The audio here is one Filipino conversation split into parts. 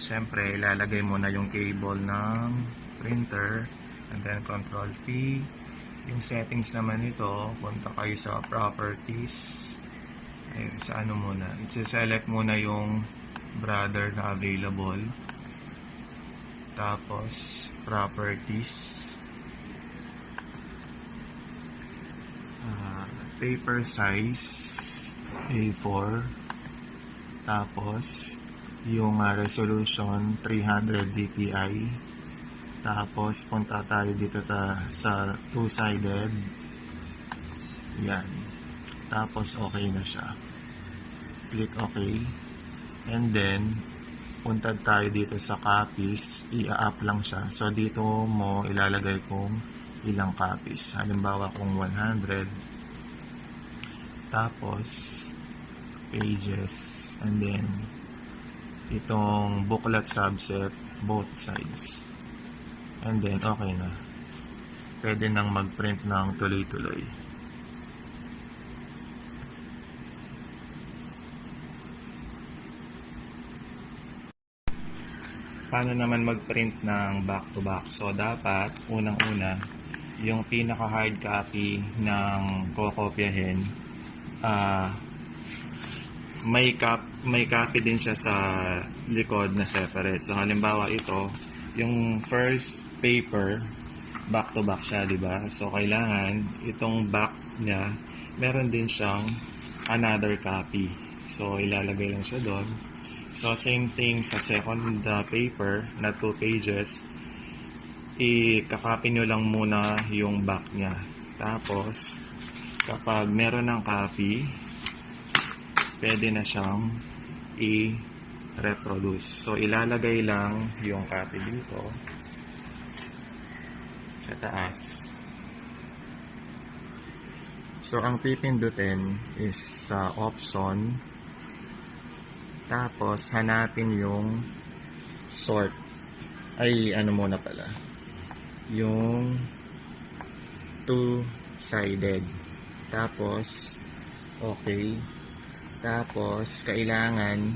syempre, ilalagay mo na yung cable ng printer and then Control P. Yung settings naman nito, punta kayo sa properties. Ayun, sa ano muna. I-select muna yung brother na available. Tapos, properties. Paper size A4. Tapos, yung resolution 300 dpi. Tapos, punta tayo dito sa two-sided. Yan. Tapos, okay na siya. Click OK. And then, punta tayo dito sa copies. I-up lang siya. So, dito mo ilalagay kung ilang copies. Halimbawa, kung 100. Tapos, pages. And then, itong booklet subset, both sides. And then, okay na. Pwede nang mag-print ng tuloy-tuloy. Paano naman mag-print ng back-to-back? So, dapat, unang-una, yung pinaka-hard copy ng kokopyahin, may copy din siya sa likod na separate. So, halimbawa ito, yung first paper, back-to-back siya, di ba? So, kailangan itong back niya, meron din siyang another copy. So, ilalagay lang siya doon. So, same thing sa second paper na 2 pages, i-copy nyo lang muna yung back niya. Tapos, kapag meron ng copy, pwede na siyang i-reproduce. So, ilalagay lang yung copy dito sa taas. So, ang pipindutin is sa option. Tapos, hanapin yung sort. Ay, ano muna pala. Yung two-sided. Tapos, okay. Tapos, kailangan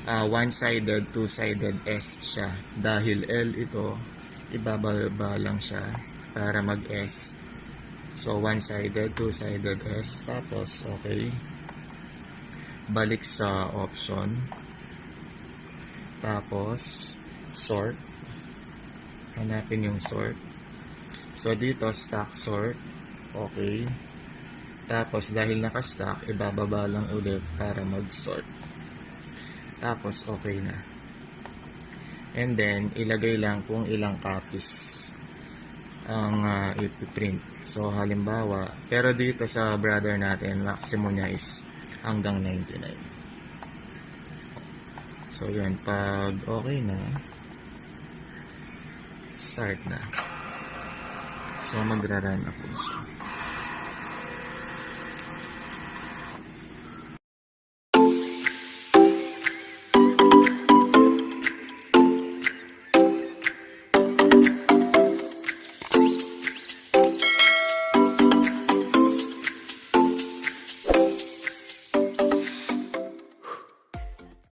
one-sided, two-sided S siya. Dahil L ito, ibababa lang siya para mag-S. So, one-sided, two-sided S. Tapos, okay. Balik sa option. Tapos, sort. Hanapin yung sort. So, dito, stack sort. Okay. Tapos, dahil naka-stack, ibababa lang ulit para mag-sort. Tapos, okay na. And then, ilagay lang kung ilang copies ang ipiprint. So, halimbawa, pero dito sa brother natin, maximum niya is hanggang 99. So, yun. Pag okay na, start na. So, magra-run ako siya.